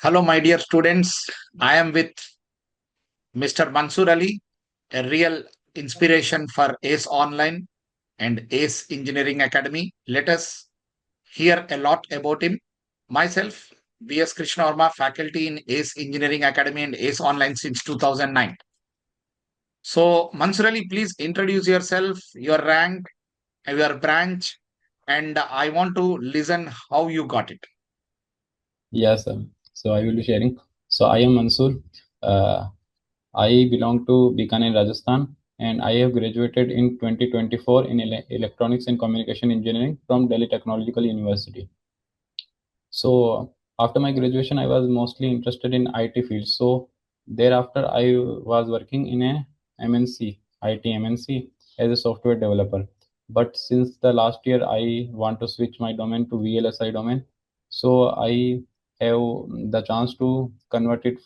Hello, my dear students. I am with Mr. Mansoor Ali, a real inspiration for ACE Online and ACE Engineering Academy. Let us hear a lot about him. Myself, B.S. Krishna Varma, faculty in ACE Engineering Academy and ACE Online since 2009. So, Mansoor Ali, please introduce yourself, your rank, your branch, and I want to listen how you got it. Yes, so I will be sharing. So I am Mansoor. Uh, I belong to Bikaner, Rajasthan, and I have graduated in 2024 in Electronics and Communication Engineering from Delhi Technological University. So after my graduation, I was mostly interested in IT field. So thereafter, I was working in a MNC, IT MNC as a software developer. But since the last year, I want to switch my domain to VLSI domain. So I have the chance to convert it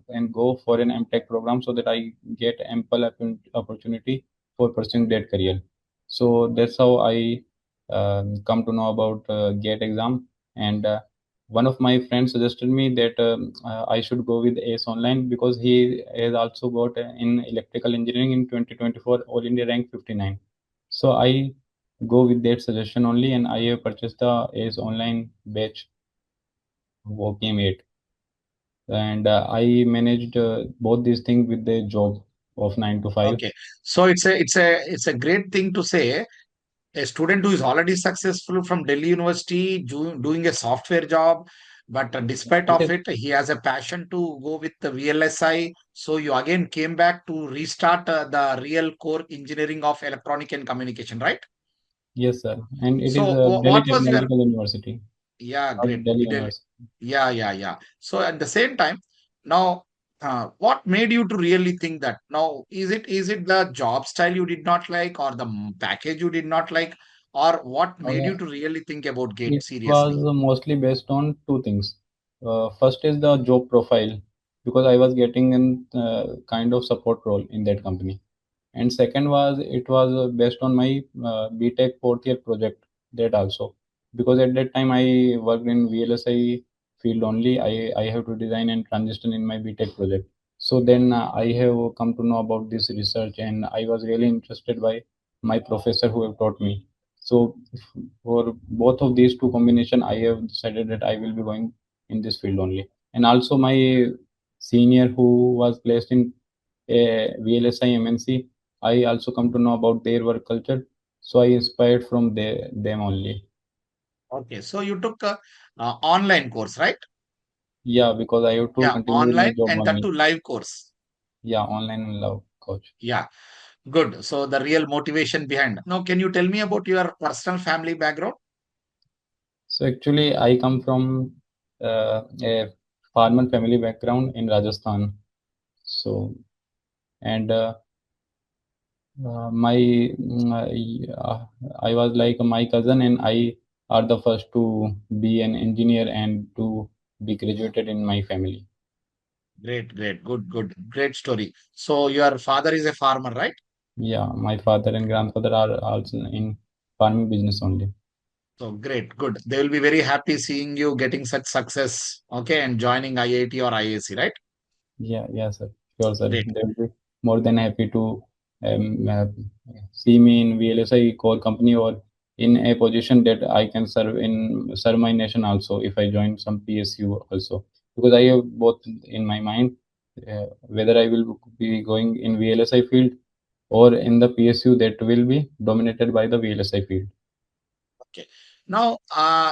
and go for an MTech program so that I get ample opportunity for pursuing that career. So that's how I come to know about GATE exam and one of my friends suggested me that I should go with ACE Online because he has also got in electrical engineering in 2024 All India rank 59. So I go with that suggestion only, and I have purchased the ACE Online batch of OPM 8, and I managed both these things with the job of 9 to 5. Okay. So it's a great thing to say a student who is already successful from Delhi University doing a software job, but despite It of is it, he has a passion to go with the VLSI. So you again came back to restart the real core engineering of electronic and communication, right? yes, sir, and it is So Delhi what was your Technological University, yeah, not great. Delhi Delhi. University. Yeah. So at the same time, now what made you to really think that? Now, is it the job style you did not like, or the package you did not like, or what made you Uh, to really think about Gate It was seriously? mostly based on two things. First is the job profile because I was getting in kind of support role in that company, and second was it was based on my BTech fourth year project that also because at that time I worked in VLSI field only. I have to design and transition in my BTech project. So then I have come to know about this research, and I was really interested by my professor who have taught me. So for both of these two combination, I have decided that I will be going in this field only. And also my senior who was placed in a VLSI MNC, I also come to know about their work culture. So I inspired from them only. Okay, so you took a online course, right? Yeah, because I have to Yeah, continue with my online job and that only. too live course. Yeah, online and love coach. Yeah, good. So the real motivation behind. Now, can you tell me about your personal family background? So actually, I come from a farmer family background in Rajasthan. So and my I was like my cousin and I are the first to be an engineer and to be graduated in my family. Great, great story. So your father is a farmer, right? Yeah, my father and grandfather are also in farming business only. So great, good. They will be very happy seeing you getting such success, okay, and joining IIT or IAC, right? Yeah, yeah, sir. Sure, sir. Great. They will be more than happy to see me in VLSI core company or in a position that I can serve my nation also if I join some PSU also because I have both in my mind whether I will be going in VLSI field or in the PSU that will be dominated by the VLSI field. Okay. Now,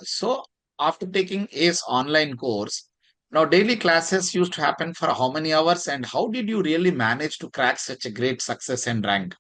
so after taking ACE online course, now daily classes used to happen for how many hours, and how did you really manage to crack such a great success and rank?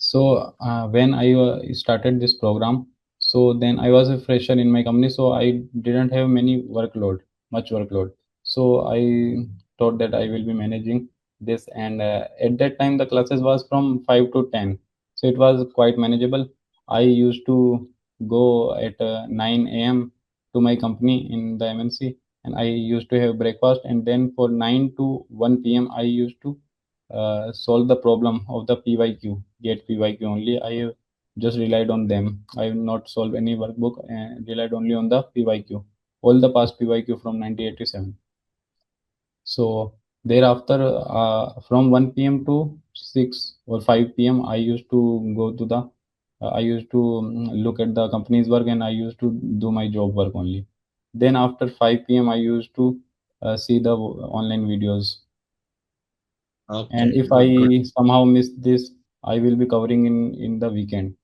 So when I started this program, so then I was a fresher in my company, so I didn't have much workload. So I thought that I will be managing this, and at that time the classes was from 5 to 10, so it was quite manageable. I used to go at 9 a.m. to my company in the MNC, and I used to have breakfast, and then for 9 to 1 p.m. I used to solve the problem of the PYQ, get PYQ only. I have just relied on them. I have not solved any workbook and relied only on the PYQ. all the past PYQ from 1987. So thereafter, from 1 p.m. to 6 or 5 p.m., I used to go to the, I used to look at the company's work, and I used to do my job work only. Then after 5 p.m., I used to see the online videos. And Okay, if good, good, I somehow miss this, I will be covering in the weekend.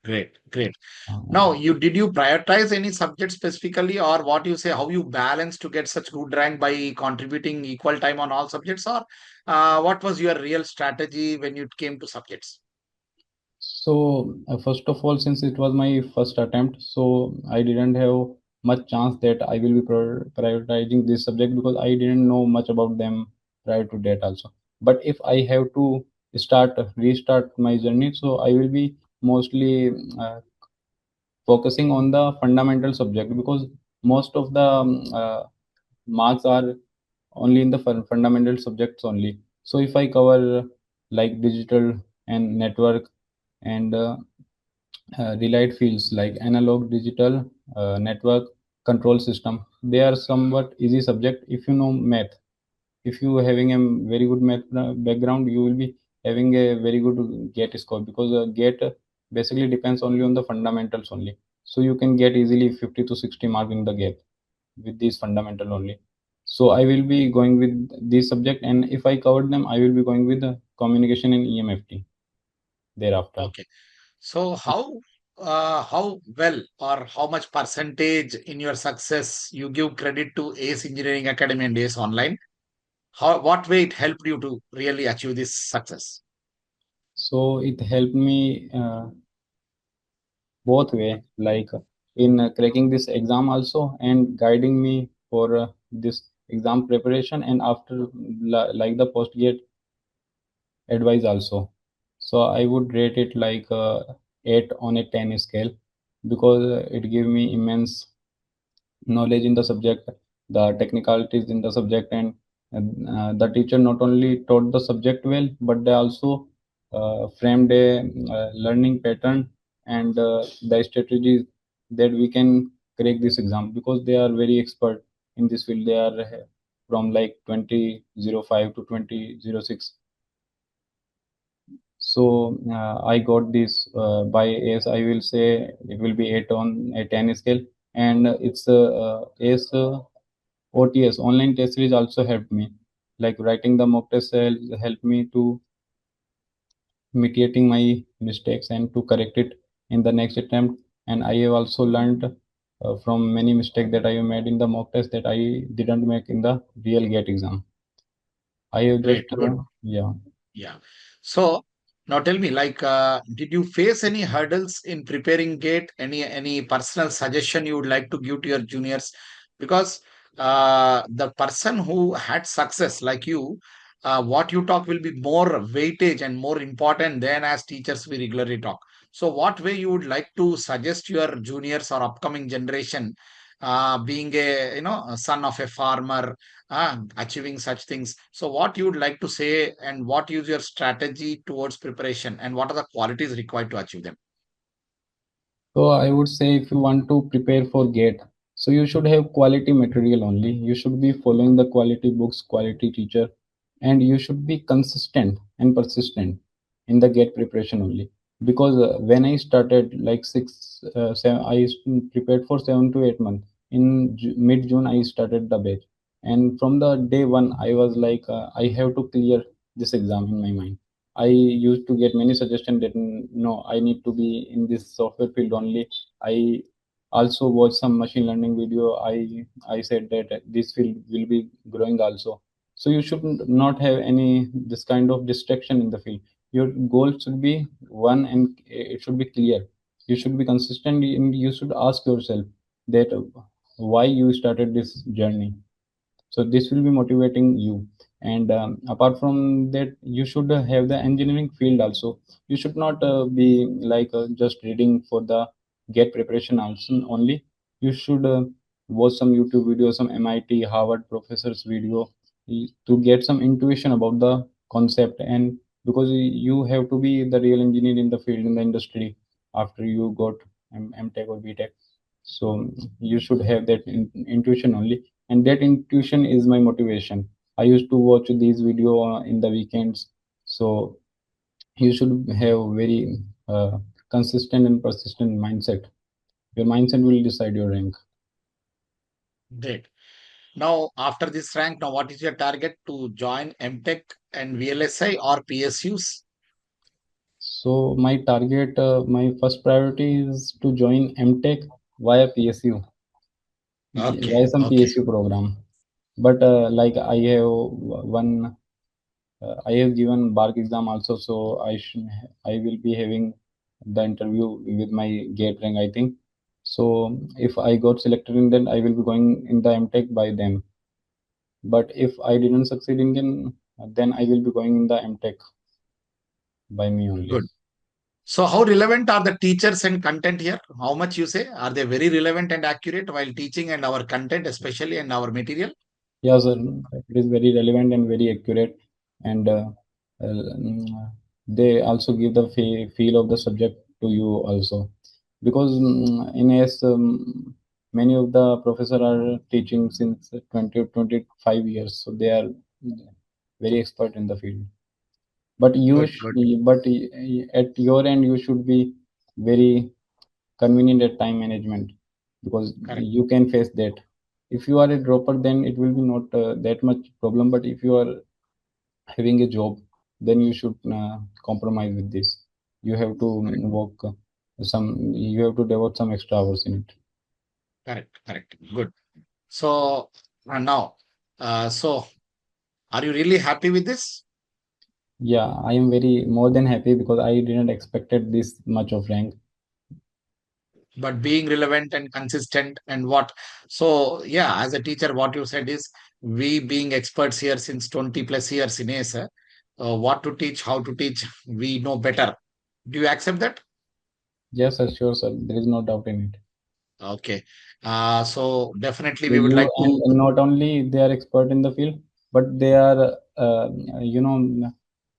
great, great. Uh, Now, did you prioritize any subject specifically, or what you say, how you balance to get such good rank by contributing equal time on all subjects, or what was your real strategy when it came to subjects? So, first of all, since it was my first attempt, so I didn't have much chance that I will be prioritizing this subject because I didn't know much about them prior to that also. But if I have to restart my journey, so I will be mostly focusing on the fundamental subject, because most of the marks are only in the fundamental subjects only. So if I cover like digital and network and related fields like analog, digital, network, control system, they are somewhat easy subject if you know math. If you having a very good math background, you will be having a very good GATE score, because GATE basically depends only on the fundamentals only. So you can get easily 50 to 60 mark in the GATE with these fundamental only. So I will be going with this subject, and if I covered them, I will be going with the communication and EMFT thereafter. Okay. So how well or how much percentage in your success you give credit to ACE Engineering Academy and ACE Online? How what way it helped you to really achieve this success? So it helped me both way, like in cracking this exam also, and guiding me for this exam preparation, and after like the post gate advice also. So I would rate it like 8 on a 10 scale, because it gave me immense knowledge in the subject, the technicalities in the subject, and the teacher not only taught the subject well, but they also framed a learning pattern and the strategies that we can crack this exam, because they are very expert in this field. They are from like 2005 to 2006. So I got this by as I will say it will be 8 on a 10 scale, and it's as OTS online test series also helped me. Like writing the mock test helped me to mitigating my mistakes and to correct it in the next attempt. And I have also learned from many mistakes that I have made in the mock test that I didn't make in the real GATE exam. I have just Great, good. yeah. Yeah. So now tell me, like, did you face any hurdles in preparing GATE? Any personal suggestion you would like to give to your juniors? Because the person who had success like you, what you talk will be more weightage and more important than as teachers we regularly talk. So, what way you would like to suggest your juniors or upcoming generation, being a son of a farmer, achieving such things. So, what you would like to say, and what is your strategy towards preparation, and what are the qualities required to achieve them? So I would say if you want to prepare for GATE, so you should have quality material only. You should be following the quality books, quality teacher, and you should be consistent and persistent in the GATE preparation only. Because when I started like seven, prepared for 7 to 8 months. In mid June, I started the batch, and from the day one, I was like, I have to clear this exam in my mind. I used to get many suggestions that no, I need to be in this software field only. I also watched some machine learning video. I said that this field will be growing also. So you should not have any this kind of distraction in the field. Your goal should be one, and it should be clear. You should be consistent, and you should ask yourself that why you started this journey. So this will be motivating you. And apart from that, you should have the engineering field also. You should not be like just reading for the get preparation also only. You should watch some YouTube video, some MIT Harvard professors video, to get some intuition about the concept. And because you have to be the real engineer in the field, in the industry, after you got MTech or BTech. So you should have that intuition only, and that intuition is my motivation. I used to watch these video in the weekends. So you should have very consistent and persistent mindset. Your mindset will decide your rank. Great. Now, after this rank, now what is your target to join MTech and VLSI or PSUs? So my target, my first priority is to join MTech via PSU, via Okay, some okay, PSU program. But like I have one, I have given BARC exam also, so I will be having the interview with my gate rank, I think. So if I got selected in that, I will be going in the MTech by them. But if I didn't succeed in then I will be going in the MTech by me only. good. So, how relevant are the teachers and content here? How much you say? Are they very relevant and accurate while teaching and our content, especially and our material? Yeah, sir, it is very relevant and very accurate, and they also give the feel of the subject to you also, because in AS many of the professor are teaching since 20 or 25 years, so they are very expert in the field. But Good, good, at your end, you should be very convenient at time management, because correct, you can face that. If you are a dropper, then it will be not that much problem. But if you are having a job, then you should compromise with this. You have to correct, work you have to devote some extra hours in it. correct, correct. Good. So, now, so are you really happy with this? Yeah, I am very more than happy because I didn't expected this much of rank. But being relevant and consistent and what? So, yeah, as a teacher, what you said is we being experts here since 20 plus years in ASA, what to teach, how to teach, we know better. Do you accept that? Yes, sir, sure, sir. There is no doubt in it. Okay. So definitely we would You like to. and not only they are expert in the field, but they are you know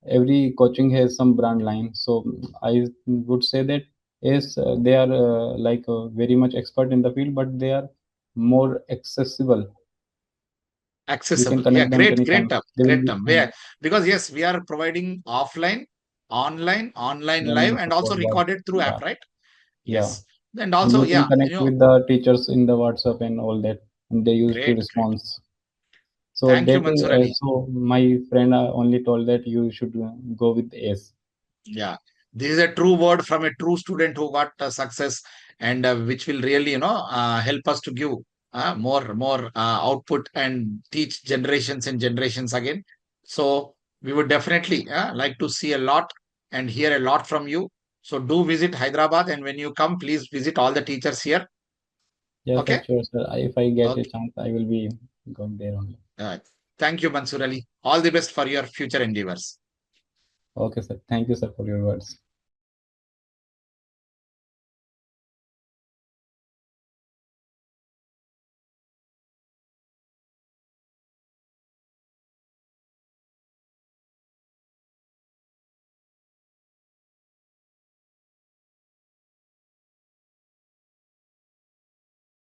every coaching has some brand line. So I would say that yes, they are like very much expert in the field, but they are more accessible. You can Accessible. Yeah, connect them great, great anytime. term, They will great be term. Yeah, because yes, we are providing offline, online live, learning and also support. But recorded through yeah, app, right? yeah, Yes. And and also, you can yeah, connect with the teachers in the WhatsApp and all that, and they used to great, great. respond. So Thank you, that Mansoor Ali. so my friend only told that you should go with S. Yeah, this is a true word from a true student who got success, and which will really, help us to give more output and teach generations and generations again. So we would definitely like to see a lot and hear a lot from you. So do visit Hyderabad, and when you come, please visit all the teachers here. Yes, sir, Okay. sure, sir. If I get a Okay. chance, I will be going there only. Uh, Thank you, Mansoor Ali. All the best for your future endeavors. Okay, sir. Thank you, sir, for your words.